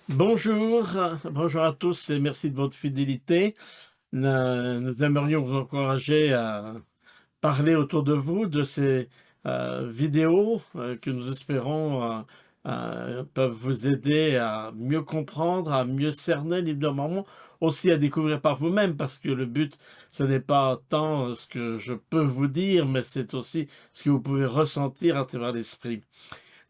Bonjour, bonjour à tous et merci de votre fidélité. Nous aimerions vous encourager à parler autour de vous de ces vidéos que nous espérons peuvent vous aider à mieux comprendre, à mieux cerner le livre de Mormon, aussi à découvrir par vous-même, parce que le but, ce n'est pas tant ce que je peux vous dire, mais c'est aussi ce que vous pouvez ressentir à travers l'esprit.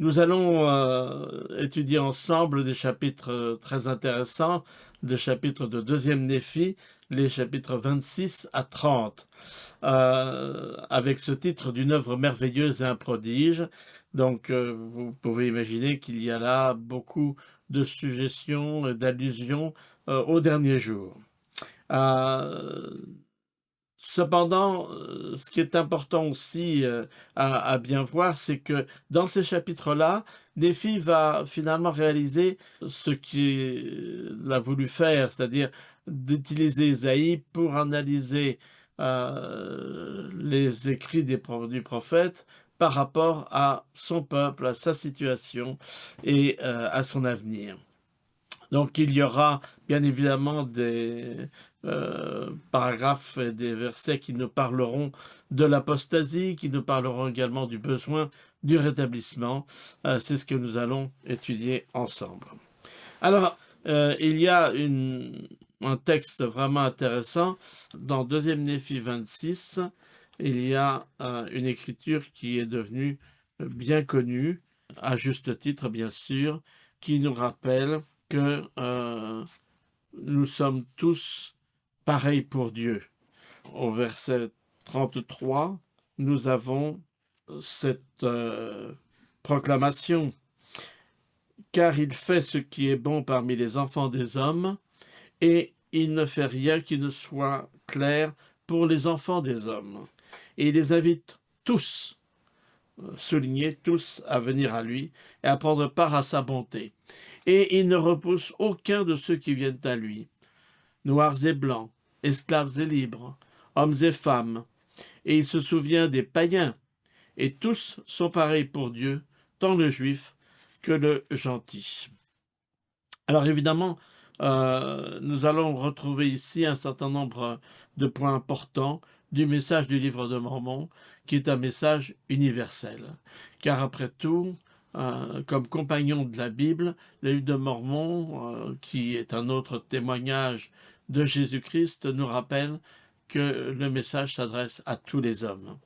Nous allons étudier ensemble des chapitres très intéressants, des chapitres de deuxième Néphi, les chapitres 26 à 30, avec ce titre d'une œuvre merveilleuse et un prodige. Donc, vous pouvez imaginer qu'il y a là beaucoup de suggestions et d'allusions aux derniers jours. Euh, Cependant, ce qui est important aussi, à bien voir, c'est que dans ces chapitres-là, Nephi va finalement réaliser ce qu'il a voulu faire, c'est-à-dire d'utiliser Ésaïe pour analyser, les écrits du prophète par rapport à son peuple, à sa situation et à son avenir. Donc il y aura bien évidemment des paragraphes et des versets qui nous parleront de l'apostasie, qui nous parleront également du besoin du rétablissement. C'est ce que nous allons étudier ensemble. Alors, il y a un texte vraiment intéressant dans 2e Néphi 26. Il y a une écriture qui est devenue bien connue, à juste titre bien sûr, qui nous rappelle que nous sommes tous pareils pour Dieu. Au verset 33, nous avons cette proclamation. Car il fait ce qui est bon parmi les enfants des hommes, et il ne fait rien qui ne soit clair pour les enfants des hommes. Et il les invite tous, soulignés tous, à venir à lui et à prendre part à sa bonté. Et il ne repousse aucun de ceux qui viennent à lui, noirs et blancs, esclaves et libres, hommes et femmes. Et il se souvient des païens, et tous sont pareils pour Dieu, tant le juif que le gentil. Alors évidemment, nous allons retrouver ici un certain nombre de points importants du message du livre de Mormon, qui est un message universel. Car après tout, comme compagnon de la Bible, le livre de Mormon, qui est un autre témoignage de Jésus-Christ, nous rappelle que le message s'adresse à tous les hommes.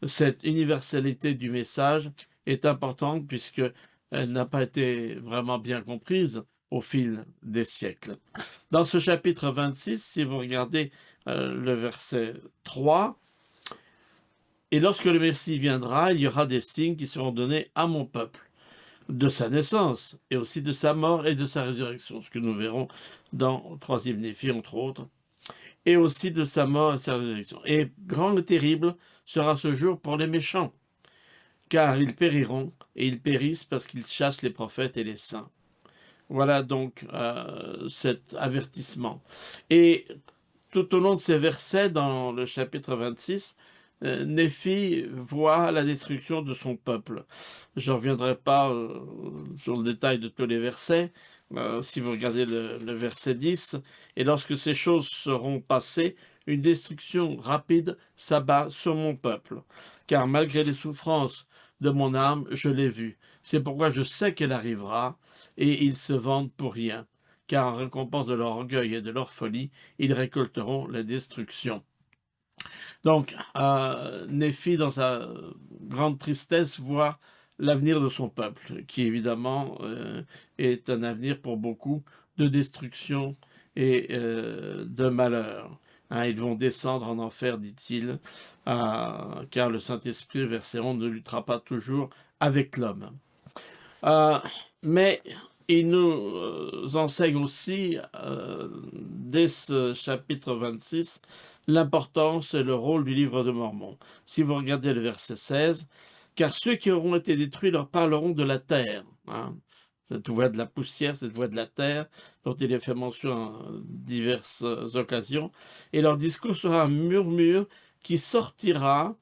Cette universalité du message est importante puisque elle n'a pas été vraiment bien comprise au fil des siècles. Dans ce chapitre 26, si vous regardez le verset 3, « Et lorsque le Messie viendra, il y aura des signes qui seront donnés à mon peuple, de sa naissance, et aussi de sa mort et de sa résurrection », ce que nous verrons dans 3e Néphi, entre autres, et aussi de sa mort et de sa résurrection. « Et grand et terrible sera ce jour pour les méchants, car ils périront, et ils périssent parce qu'ils chassent les prophètes et les saints. » Voilà donc cet avertissement. Et tout au long de ces versets, dans le chapitre 26, Néphi voit la destruction de son peuple. Je ne reviendrai pas sur le détail de tous les versets. Si vous regardez le verset 10, « Et lorsque ces choses seront passées, une destruction rapide s'abat sur mon peuple. Car malgré les souffrances de mon âme, je l'ai vue. C'est pourquoi je sais qu'elle arrivera, et ils se vendent pour rien. Car en récompense de leur orgueil et de leur folie, ils récolteront la destruction. » Donc, Néphi, dans sa grande tristesse, voit l'avenir de son peuple, qui évidemment est un avenir pour beaucoup de destruction et de malheur. Hein, ils vont descendre en enfer, dit-il, car le Saint-Esprit, verset 11, ne luttera pas toujours avec l'homme. Mais il nous enseigne aussi, dès ce chapitre 26, l'importance et le rôle du livre de Mormon. Si vous regardez le verset 16, « Car ceux qui auront été détruits leur parleront de la terre. » Hein, cette voix de la poussière, cette voix de la terre, dont il est fait mention en diverses occasions, et leur discours sera un murmure qui sortira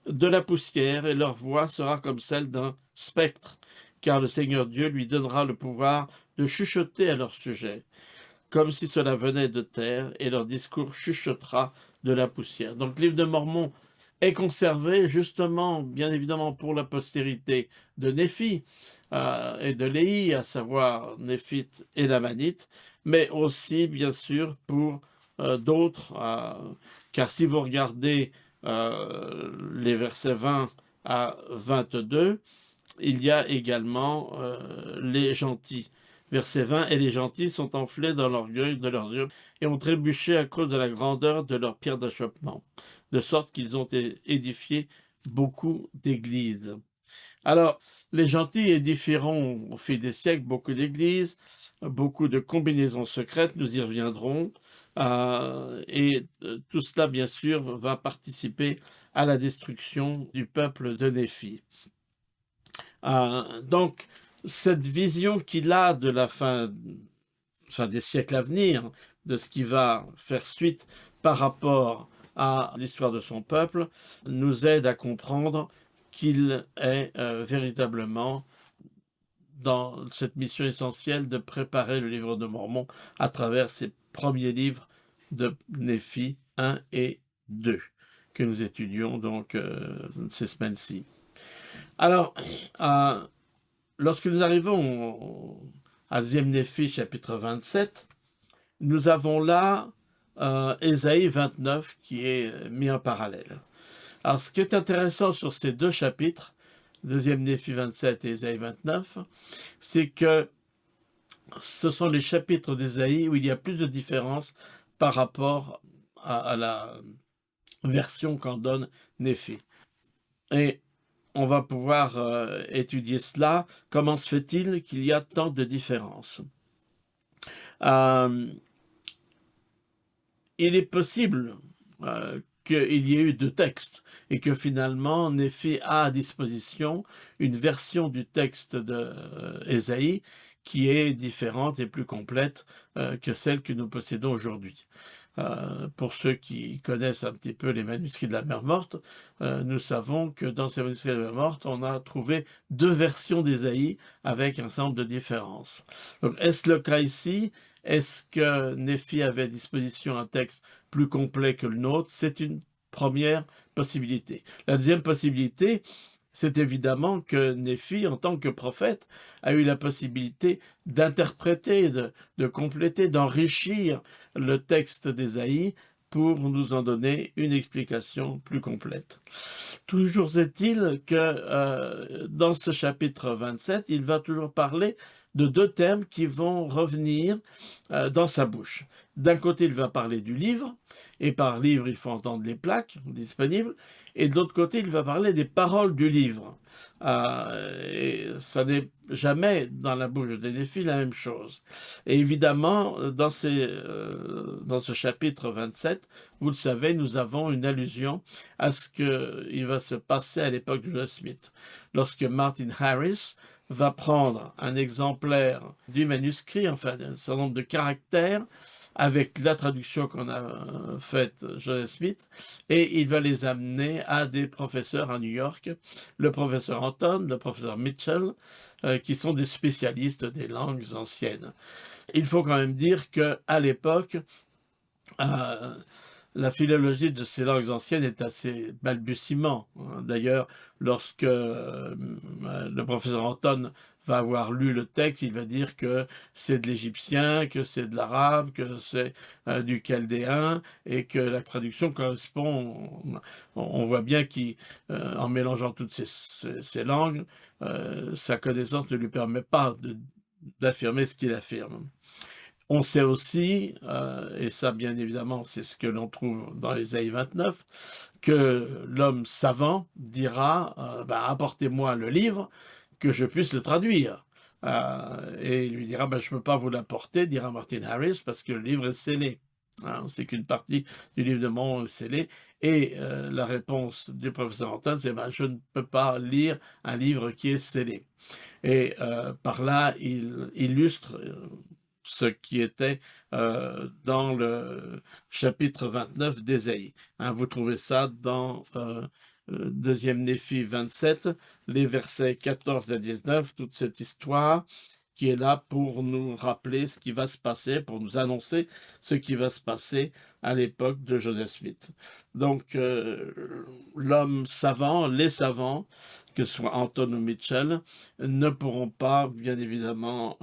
de la poussière, et leur voix sera comme celle d'un spectre. car le Seigneur Dieu lui donnera le pouvoir de chuchoter à leur sujet, comme si cela venait de terre, et leur discours chuchotera de la poussière. Donc le livre de Mormon est conservé justement, bien évidemment, pour la postérité de Néphi et de Léhi, à savoir Néphite et Lamanite, mais aussi, bien sûr, pour d'autres, car si vous regardez les versets 20 à 22, il y a également les gentils. Verset 20, et les gentils sont enflés dans l'orgueil de leurs yeux et ont trébuché à cause de la grandeur de leurs pierres d'achoppement, de sorte qu'ils ont édifié beaucoup d'églises. Alors, les gentils édifieront au fil des siècles beaucoup d'églises, beaucoup de combinaisons secrètes, nous y reviendrons, et tout cela, bien sûr, va participer à la destruction du peuple de Néphi. Donc, cette vision qu'il a de la fin des siècles à venir, de ce qui va faire suite par rapport à l'histoire de son peuple, nous aide à comprendre qu'il est véritablement dans cette mission essentielle de préparer le livre de Mormon à travers ses premiers livres de Néphi 1 et 2, que nous étudions donc ces semaines-ci. Alors, lorsque nous arrivons à 2e Néphi, chapitre 27, nous avons là Ésaïe 29 qui est mis en parallèle. Alors, ce qui est intéressant sur ces deux chapitres, 2e Néphi 27 et Ésaïe 29, c'est que ce sont les chapitres d'Ésaïe où il y a plus de différences par rapport à la version qu'en donne Néphi. Et on va pouvoir étudier cela. Comment se fait-il qu'il y a tant de différences? Il est possible qu'il y ait eu deux textes et que finalement Néphi a à disposition une version du texte d'Ésaïe qui est différente et plus complète que celle que nous possédons aujourd'hui. Pour ceux qui connaissent un petit peu les manuscrits de la Mer Morte, nous savons que dans ces manuscrits de la Mer Morte, on a trouvé deux versions d'Ésaïe avec un certain nombre de différences. Donc, est-ce le cas ici? Est-ce que Néphi avait à disposition un texte plus complet que le nôtre? C'est une première possibilité. La deuxième possibilité, c'est évidemment que Néphi, en tant que prophète, a eu la possibilité d'interpréter, de compléter, d'enrichir le texte d'Ésaïe pour nous en donner une explication plus complète. Toujours est-il que dans ce chapitre 27, il va toujours parler de deux thèmes qui vont revenir dans sa bouche. D'un côté, il va parler du livre, et par livre, il faut entendre les plaques disponibles, et de l'autre côté, il va parler des paroles du livre. Et ça n'est jamais dans la bouche de Néphi la même chose. Et évidemment, dans ce chapitre 27, vous le savez, nous avons une allusion à ce qu'il va se passer à l'époque de Joseph Smith, lorsque Martin Harris va prendre un exemplaire du manuscrit, enfin un certain nombre de caractères, avec la traduction qu'on a faite Joseph Smith, et il va les amener à des professeurs à New York, le professeur Anton, le professeur Mitchell, qui sont des spécialistes des langues anciennes. Il faut quand même dire qu'à l'époque, la philologie de ces langues anciennes est assez balbutiement. D'ailleurs, lorsque le professeur Anton va avoir lu le texte, il va dire que c'est de l'égyptien, que c'est de l'arabe, que c'est du chaldéen, et que la traduction correspond. On voit bien qu'en mélangeant toutes ces langues, sa connaissance ne lui permet pas d'affirmer ce qu'il affirme. On sait aussi, et ça bien évidemment c'est ce que l'on trouve dans Ésaïe 29, que l'homme savant dira apportez-moi le livre que je puisse le traduire. Et il lui dira je ne peux pas vous l'apporter, dira Martin Harris, parce que le livre est scellé. On sait qu'une partie du livre de Mormon est scellée. Et la réponse du professeur Anton, c'est je ne peux pas lire un livre qui est scellé. Et par là, il illustre ce qui était dans le chapitre 29 d'Ésaïe. Vous trouvez ça dans deuxième Néphi 27, les versets 14 à 19, toute cette histoire qui est là pour nous rappeler ce qui va se passer, pour nous annoncer ce qui va se passer à l'époque de Joseph Smith. Donc, l'homme savant, les savants, que ce soit Anton ou Mitchell, ne pourront pas, bien évidemment,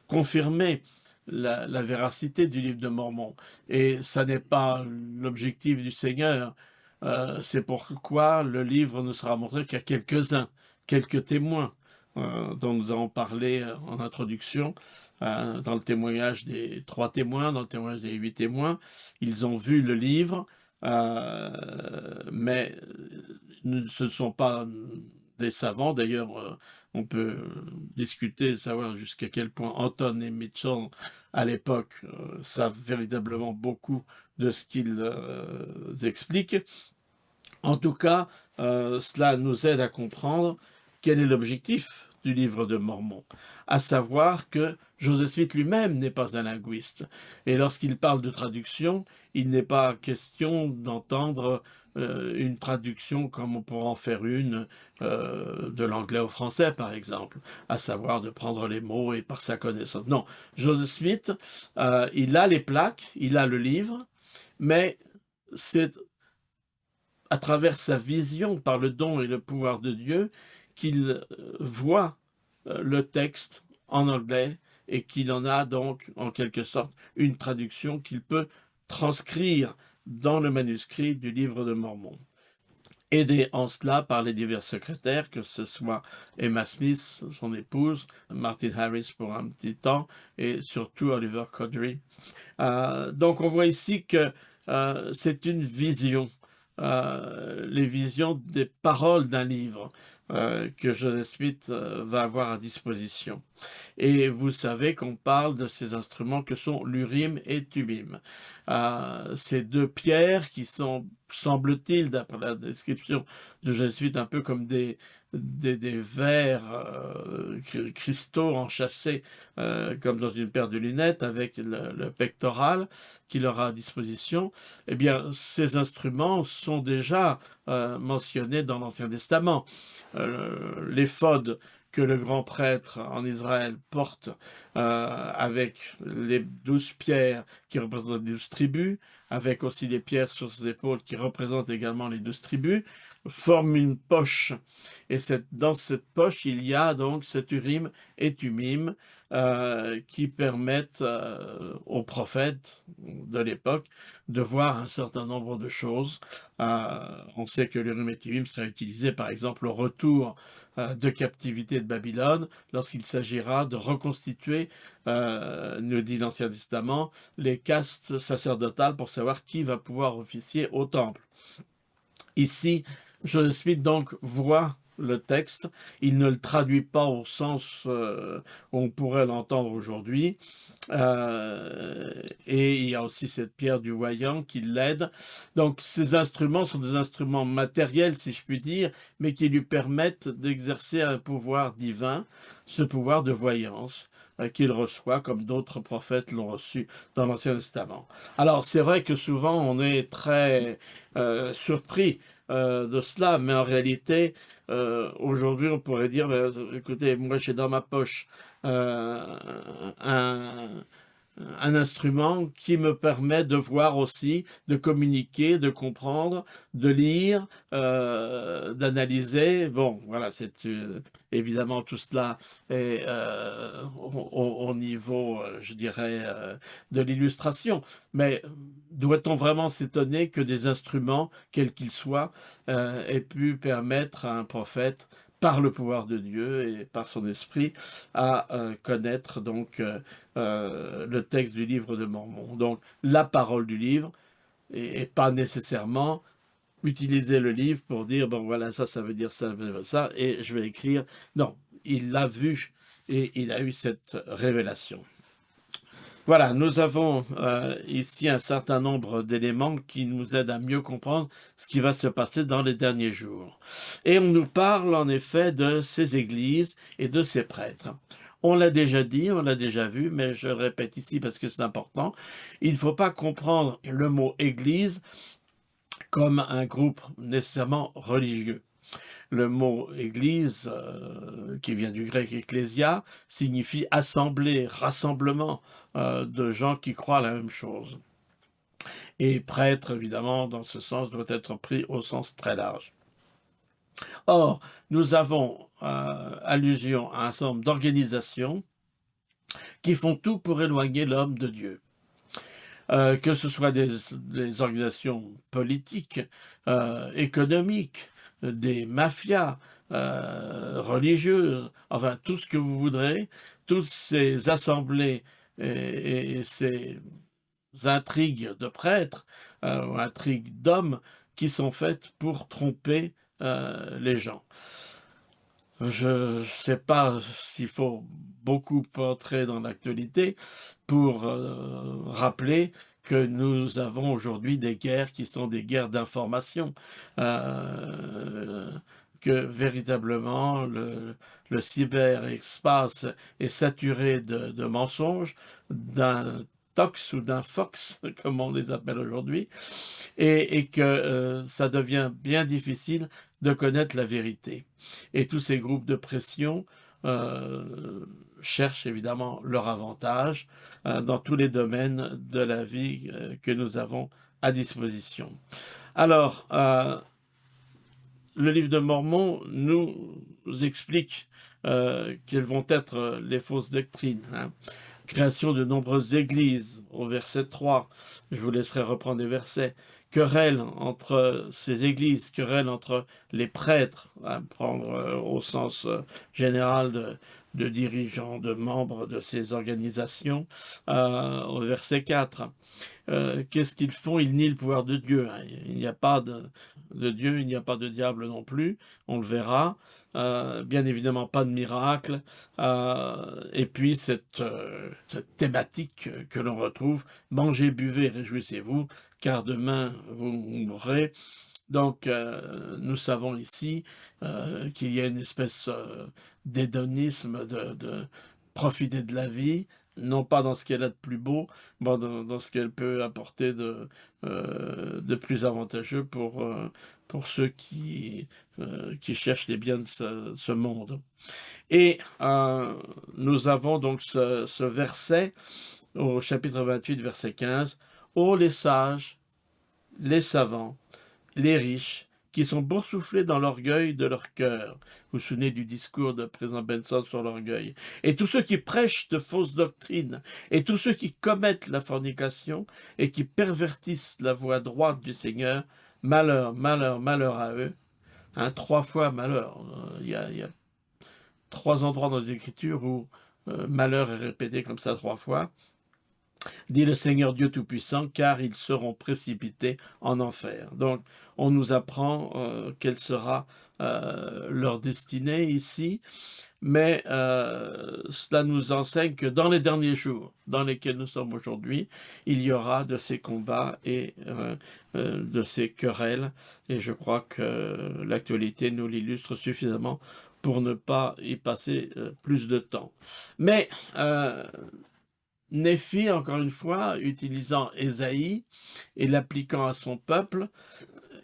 confirmer la véracité du livre de Mormon. Et ça n'est pas l'objectif du Seigneur. C'est pourquoi le livre ne sera montré qu'à quelques-uns, quelques témoins, dont nous avons parlé en introduction, dans le témoignage des 3 témoins, dans le témoignage des 8 témoins. Ils ont vu le livre, mais ce ne sont pas des savants. D'ailleurs, on peut discuter, savoir jusqu'à quel point Anton et Mitchell, à l'époque, savent véritablement beaucoup de ce qu'ils expliquent. En tout cas, cela nous aide à comprendre quel est l'objectif du livre de Mormon, à savoir que Joseph Smith lui-même n'est pas un linguiste. Et lorsqu'il parle de traduction, il n'est pas question d'entendre une traduction comme on pourrait en faire une de l'anglais au français, par exemple, à savoir de prendre les mots et par sa connaissance. Non, Joseph Smith, il a les plaques, il a le livre, mais c'est à travers sa vision, par le don et le pouvoir de Dieu, qu'il voit le texte en anglais et qu'il en a donc, en quelque sorte, une traduction qu'il peut transcrire dans le manuscrit du livre de Mormon. Aidé en cela par les divers secrétaires, que ce soit Emma Smith, son épouse, Martin Harris pour un petit temps, et surtout Oliver Cowdery. Donc on voit ici que c'est une vision, les visions des paroles d'un livre que Joseph Smith va avoir à disposition. Et vous savez qu'on parle de ces instruments que sont l'Urim et Thummim. Ces 2 pierres qui sont, semble-t-il, d'après la description de Joseph Smith, un peu comme des verres cristaux enchâssés comme dans une paire de lunettes avec le pectoral qu'il aura à disposition. Eh bien, ces instruments sont déjà mentionnés dans l'Ancien Testament. L'éphod que le grand prêtre en Israël porte avec les 12 pierres qui représentent les 12 tribus, avec aussi les pierres sur ses épaules qui représentent également les 12 tribus, forme une poche. Et dans cette poche, il y a donc cet Urim et Thummim qui permettent aux prophètes de l'époque de voir un certain nombre de choses. On sait que l'Urim et Thummim sera utilisé par exemple au retour de captivité de Babylone, lorsqu'il s'agira de reconstituer, nous dit l'Ancien Testament, les castes sacerdotales pour savoir qui va pouvoir officier au temple. Ici, Joseph Smith donc voit le texte, il ne le traduit pas au sens où on pourrait l'entendre aujourd'hui, et il y a aussi cette pierre du voyant qui l'aide. Donc ces instruments sont des instruments matériels, si je puis dire, mais qui lui permettent d'exercer un pouvoir divin, ce pouvoir de voyance qu'il reçoit comme d'autres prophètes l'ont reçu dans l'Ancien Testament. Alors c'est vrai que souvent on est très surpris de cela, mais en réalité, aujourd'hui, on pourrait dire, écoutez, moi j'ai dans ma poche un instrument qui me permet de voir aussi, de communiquer, de comprendre, de lire, d'analyser. Bon, voilà, c'est évidemment tout cela est au niveau, je dirais, de l'illustration. Mais doit-on vraiment s'étonner que des instruments, quels qu'ils soient, aient pu permettre à un prophète, par le pouvoir de Dieu et par son esprit, à connaître donc le texte du livre de Mormon. Donc la parole du livre, et pas nécessairement utiliser le livre pour dire, bon voilà, ça veut dire ça, et je vais écrire. Non, il l'a vu et il a eu cette révélation. Voilà, nous avons ici un certain nombre d'éléments qui nous aident à mieux comprendre ce qui va se passer dans les derniers jours. Et on nous parle en effet de ces églises et de ces prêtres. On l'a déjà dit, on l'a déjà vu, mais je le répète ici parce que c'est important. Il ne faut pas comprendre le mot église comme un groupe nécessairement religieux. Le mot église, qui vient du grec ecclésia, signifie assemblée, rassemblement de gens qui croient la même chose. Et prêtre, évidemment, dans ce sens, doit être pris au sens très large. Or, nous avons allusion à un certain nombre d'organisations qui font tout pour éloigner l'homme de Dieu. Que ce soit des organisations politiques, économiques, des mafias religieuses, enfin tout ce que vous voudrez, toutes ces assemblées et ces intrigues de prêtres, ou intrigues d'hommes qui sont faites pour tromper les gens. Je ne sais pas s'il faut beaucoup entrer dans l'actualité pour rappeler que nous avons aujourd'hui des guerres qui sont des guerres d'information, que véritablement le cyberespace est saturé de mensonges, d'un tox ou d'un fox, comme on les appelle aujourd'hui, et que ça devient bien difficile de connaître la vérité. Et tous ces groupes de pression cherchent évidemment leur avantage dans tous les domaines de la vie que nous avons à disposition. Alors, le livre de Mormon nous explique quelles vont être les fausses doctrines. Création de nombreuses églises, au verset 3, je vous laisserai reprendre les versets. Querelle entre ces églises, querelle entre les prêtres, à prendre au sens général de dirigeants, de membres de ces organisations, au verset 4. Qu'est-ce qu'ils font? Ils nient le pouvoir de Dieu. Il n'y a pas de Dieu, il n'y a pas de diable non plus, on le verra. Bien évidemment, pas de miracle. Et puis, cette thématique que l'on retrouve, mangez, buvez, réjouissez-vous, car demain vous mourrez. Donc, nous savons ici qu'il y a une espèce d'hédonisme, de profiter de la vie, non pas dans ce qu'elle a de plus beau, mais dans ce qu'elle peut apporter de plus avantageux pour ceux qui cherchent les biens de ce monde. Et nous avons donc ce verset au chapitre 28, verset 15. « Ô les sages, les savants, les riches, qui sont boursouflés dans l'orgueil de leur cœur. » Vous vous souvenez du discours de président Benson sur l'orgueil. « Et tous ceux qui prêchent de fausses doctrines, et tous ceux qui commettent la fornication, et qui pervertissent la voie droite du Seigneur, malheur, malheur, malheur à eux. » 3 fois malheur. Il y a 3 endroits dans les Écritures où malheur est répété comme ça 3 fois. Dit le Seigneur Dieu Tout-Puissant, car ils seront précipités en enfer. Donc, on nous apprend quelle sera leur destinée ici, mais cela nous enseigne que dans les derniers jours dans lesquels nous sommes aujourd'hui, il y aura de ces combats et de ces querelles, et je crois que l'actualité nous l'illustre suffisamment pour ne pas y passer plus de temps. Mais Néphi, encore une fois, utilisant Ésaïe et l'appliquant à son peuple,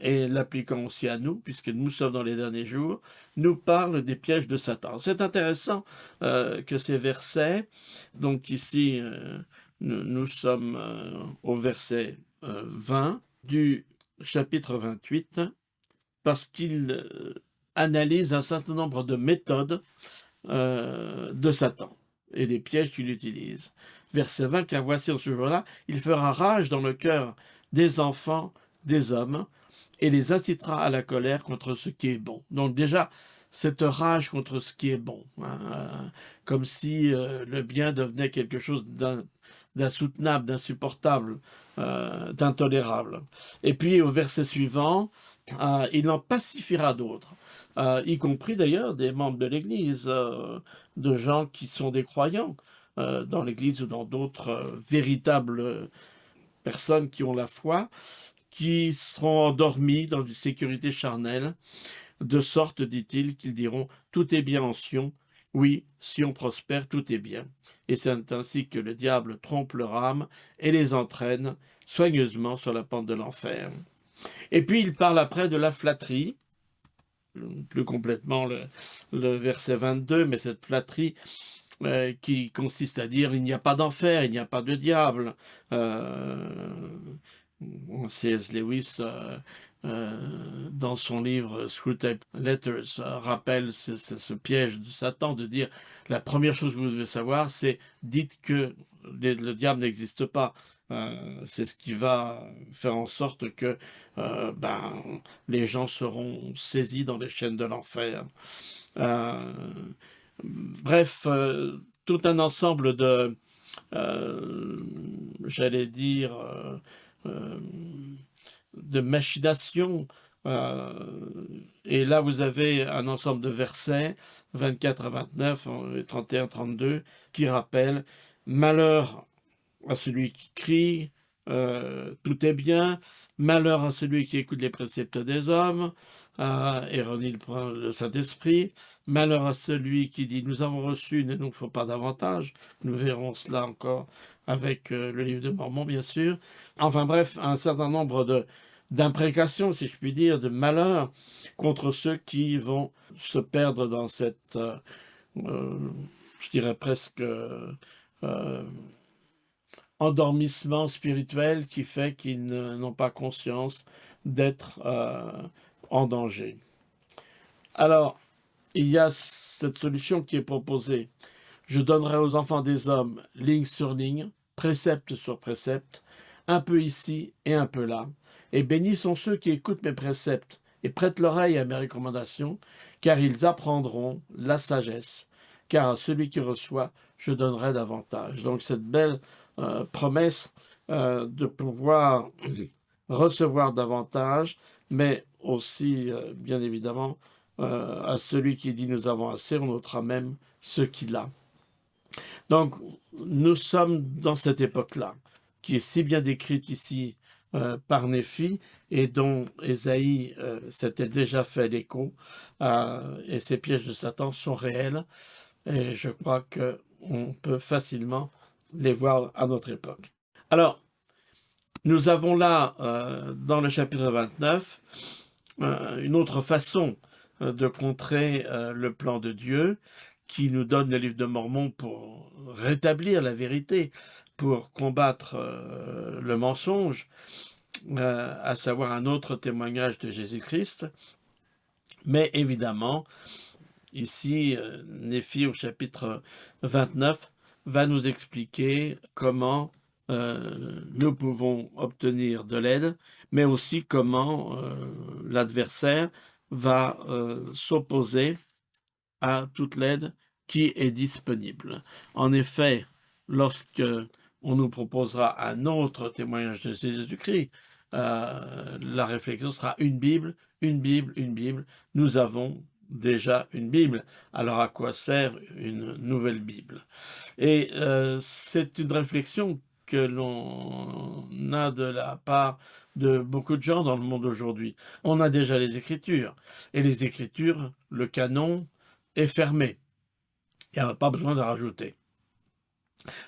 et l'appliquant aussi à nous, puisque nous sommes dans les derniers jours, nous parle des pièges de Satan. C'est intéressant que ces versets, donc ici, nous sommes au verset 20 du chapitre 28, parce qu'il analyse un certain nombre de méthodes de Satan et les pièges qu'il utilise. Verset 20, car voici en ce jour-là, il fera rage dans le cœur des enfants, des hommes, et les incitera à la colère contre ce qui est bon. Donc déjà, cette rage contre ce qui est bon, comme si le bien devenait quelque chose d'insoutenable, d'insupportable, d'intolérable. Et puis au verset suivant, il en pacifiera d'autres, y compris d'ailleurs des membres de l'Église, de gens qui sont des croyants dans l'Église ou dans d'autres véritables personnes qui ont la foi, qui seront endormis dans une sécurité charnelle, de sorte, dit-il, qu'ils diront « Tout est bien en Sion, oui, Sion prospère, tout est bien. » Et c'est ainsi que le diable trompe leur âme et les entraîne soigneusement sur la pente de l'enfer. Et puis il parle après de la flatterie, plus complètement le verset 22, mais cette flatterie qui consiste à dire: «Il n'y a pas d'enfer, il n'y a pas de diable». C.S. Lewis, dans son livre Screwtape Letters, rappelle ce piège de Satan de dire: «La première chose que vous devez savoir, c'est dites que le diable n'existe pas». C'est ce qui va faire en sorte que, les gens seront saisis dans les chaînes de l'enfer. Heu, bref, tout un ensemble j'allais dire, de machinations. Et là, vous avez un ensemble de versets, 24 à 29 et 31-32, qui rappellent: «Malheur à celui qui crie, tout est bien. Malheur à celui qui écoute les préceptes des hommes, et renie le Saint-Esprit. Malheur à celui qui dit: Nous avons reçu, ne nous faut pas davantage». Nous verrons cela encore avec le livre de Mormon, bien sûr. Enfin bref, un certain nombre d'imprécations, si je puis dire, de malheurs contre ceux qui vont se perdre dans cette, euh, je dirais presque, endormissement spirituel qui fait qu'ils n'ont pas conscience d'être en danger. Alors, il y a cette solution qui est proposée. Je donnerai aux enfants des hommes, ligne sur ligne, précepte sur précepte, un peu ici et un peu là. Et bénis sont ceux qui écoutent mes préceptes et prêtent l'oreille à mes recommandations, car ils apprendront la sagesse. Car à celui qui reçoit, je donnerai davantage. Donc cette belle promesse de pouvoir recevoir davantage, mais aussi, bien évidemment, à celui qui dit nous avons assez, on notera même ce qu'il a. Donc, nous sommes dans cette époque-là, qui est si bien décrite ici par Néphi, et dont Ésaïe s'était déjà fait l'écho, et ces pièges de Satan sont réels, et je crois qu'on peut facilement les voir à notre époque. Alors, nous avons là, dans le chapitre 29, une autre façon de contrer le plan de Dieu, qui nous donne le livre de Mormon pour rétablir la vérité, pour combattre le mensonge, à savoir un autre témoignage de Jésus-Christ. Mais évidemment, ici, Néphi au chapitre 29 va nous expliquer comment nous pouvons obtenir de l'aide, mais aussi comment l'adversaire va s'opposer à toute l'aide qui est disponible. En effet, lorsque on nous proposera un autre témoignage de Jésus-Christ, la réflexion sera une Bible, une Bible, une Bible. Nous avons déjà une Bible. Alors à quoi sert une nouvelle Bible? Et c'est une réflexion que l'on a de la part de beaucoup de gens dans le monde aujourd'hui. On a déjà les Écritures, et les Écritures, le canon est fermé. Il n'y a pas besoin de rajouter.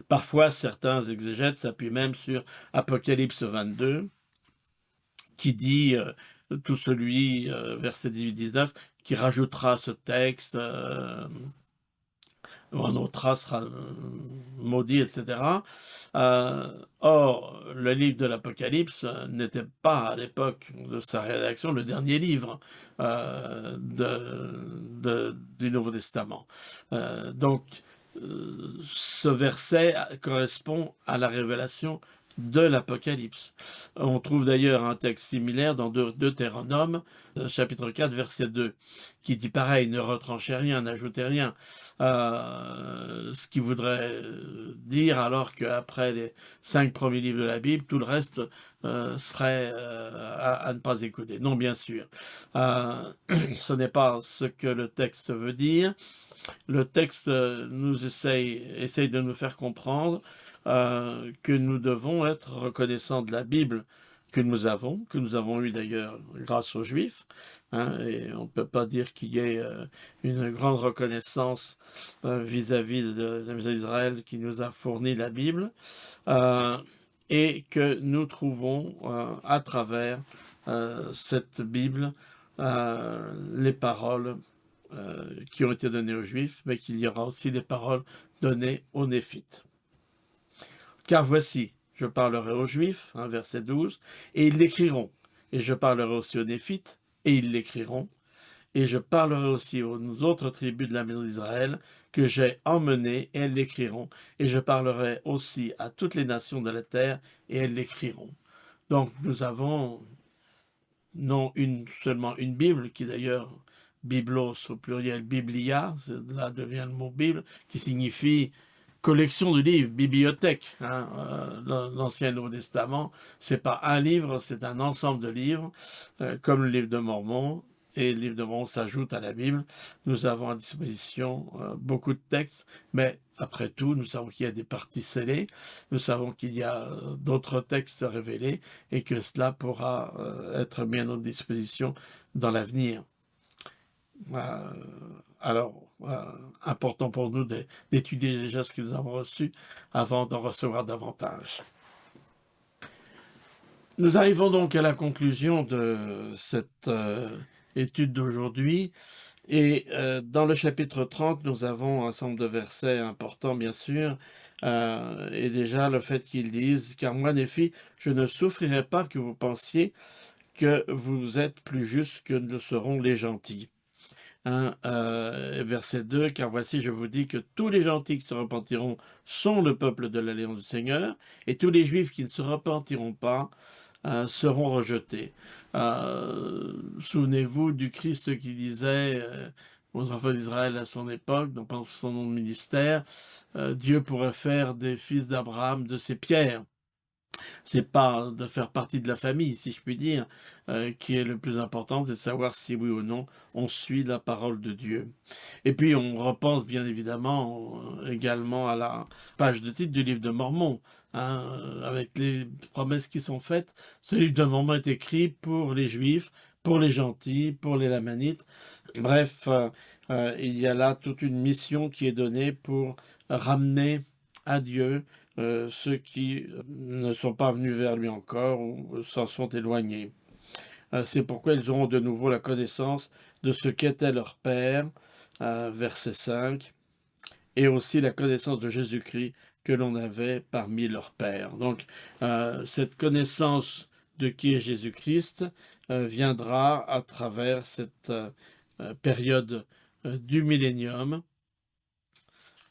Parfois, certains exégètes s'appuient même sur Apocalypse 22, qui dit tout celui, verset 18-19, qui rajoutera ce texte, un autre sera maudit, etc. Or, le livre de l'Apocalypse n'était pas, à l'époque de sa rédaction, le dernier livre du Nouveau Testament. Donc, ce verset correspond à la révélation de l'Apocalypse. On trouve d'ailleurs un texte similaire dans Deutéronome, chapitre 4, verset 2, qui dit pareil: ne retranchez rien, n'ajoutez rien. Ce qui voudrait dire alors qu'après les 5 premiers livres de la Bible, tout le reste serait à ne pas écouter. Non, bien sûr. Ce n'est pas ce que le texte veut dire. Le texte nous essaye de nous faire comprendre que nous devons être reconnaissants de la Bible que nous avons eu d'ailleurs grâce aux Juifs, hein, et on ne peut pas dire qu'il y ait une grande reconnaissance vis-à-vis de la maison d'Israël qui nous a fourni la Bible, et que nous trouvons à travers cette Bible, les paroles qui ont été données aux Juifs, mais qu'il y aura aussi les paroles données aux Néphites. Car voici, je parlerai aux Juifs, hein, verset 12, et ils l'écriront. Et je parlerai aussi aux Néphites, et ils l'écriront. Et je parlerai aussi aux autres tribus de la maison d'Israël que j'ai emmenées, et elles l'écriront. Et je parlerai aussi à toutes les nations de la terre, et elles l'écriront. Donc nous avons non seulement une Bible, qui d'ailleurs, biblos au pluriel, biblia, là devient le mot Bible, qui signifie collection de livres, bibliothèque. Hein, l'Ancien et le Nouveau Testament, c'est pas un livre, c'est un ensemble de livres, comme le livre de Mormon, et le livre de Mormon s'ajoute à la Bible. Nous avons à disposition beaucoup de textes, mais après tout, nous savons qu'il y a des parties scellées, nous savons qu'il y a d'autres textes révélés, et que cela pourra être mis à notre disposition dans l'avenir. Alors, important pour nous d'étudier déjà ce que nous avons reçu avant d'en recevoir davantage. Nous arrivons donc à la conclusion de cette étude d'aujourd'hui. Et dans le chapitre 30, nous avons un certain nombre de versets importants, bien sûr, et déjà le fait qu'ils disent « Car moi, les filles, je ne souffrirai pas que vous pensiez que vous êtes plus justes que ne le seront les gentils. » Hein, verset 2, « Car voici, je vous dis que tous les gentils qui se repentiront sont le peuple de l'alliance du Seigneur, et tous les juifs qui ne se repentiront pas seront rejetés. » Souvenez-vous du Christ qui disait aux enfants d'Israël à son époque, donc pendant son nom de ministère, Dieu pourrait faire des fils d'Abraham de ces pierres. C'est pas de faire partie de la famille, si je puis dire, qui est le plus important, c'est de savoir si oui ou non on suit la parole de Dieu. Et puis on repense bien évidemment également à la page de titre du livre de Mormon, hein, avec les promesses qui sont faites. Ce livre de Mormon est écrit pour les Juifs, pour les gentils, pour les Lamanites. Bref, il y a là toute une mission qui est donnée pour ramener à Dieu ceux qui ne sont pas venus vers lui encore ou s'en sont éloignés. C'est pourquoi ils auront de nouveau la connaissance de ce qu'était leur Père, verset 5, et aussi la connaissance de Jésus-Christ que l'on avait parmi leurs pères. Donc, cette connaissance de qui est Jésus-Christ viendra à travers cette période du millénium,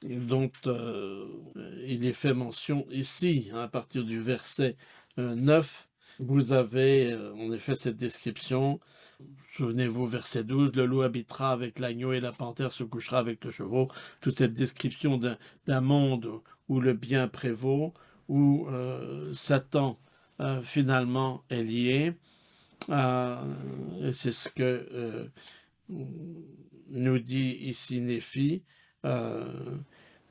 dont il est fait mention ici, hein, à partir du verset 9. Vous avez en effet cette description. Souvenez-vous, verset 12, « Le loup habitera avec l'agneau et la panthère se couchera avec le chevreau. » Toute cette description d'un monde où le bien prévaut, où Satan finalement est lié. C'est ce que nous dit ici Néphi.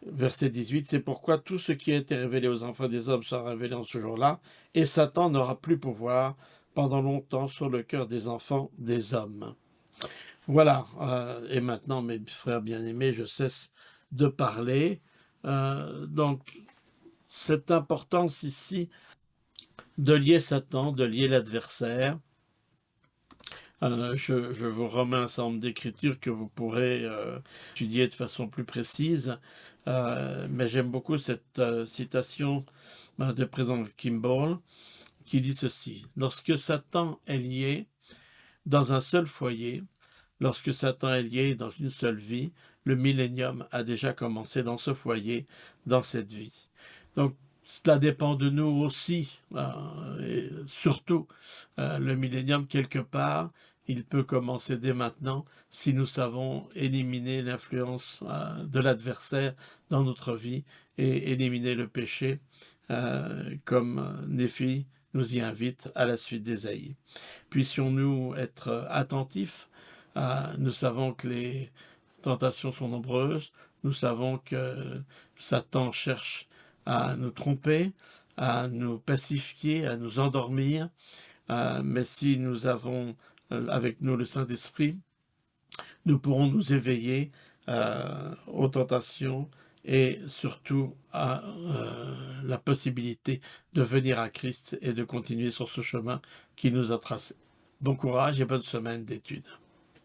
Verset 18, « C'est pourquoi tout ce qui a été révélé aux enfants des hommes sera révélé en ce jour-là, et Satan n'aura plus pouvoir pendant longtemps sur le cœur des enfants des hommes. » Voilà, et maintenant, mes frères bien-aimés, je cesse de parler. Donc, cette importance ici de lier Satan, de lier l'adversaire. Je vous remets un certain nombre d'écritures que vous pourrez étudier de façon plus précise, mais j'aime beaucoup cette citation de président Kimball qui dit ceci: « Lorsque Satan est lié dans un seul foyer, lorsque Satan est lié dans une seule vie, le millénium a déjà commencé dans ce foyer, dans cette vie. » Donc, cela dépend de nous aussi, et surtout le millénium, quelque part, il peut commencer dès maintenant si nous savons éliminer l'influence de l'adversaire dans notre vie et éliminer le péché, comme Néphi nous y invite à la suite d'Ésaïe. Puissions-nous être attentifs. Nous savons que les tentations sont nombreuses, nous savons que Satan cherche à nous tromper, à nous pacifier, à nous endormir, mais si nous avons avec nous le Saint-Esprit, nous pourrons nous éveiller aux tentations et surtout à la possibilité de venir à Christ et de continuer sur ce chemin qui nous a tracé. Bon courage et bonne semaine d'études.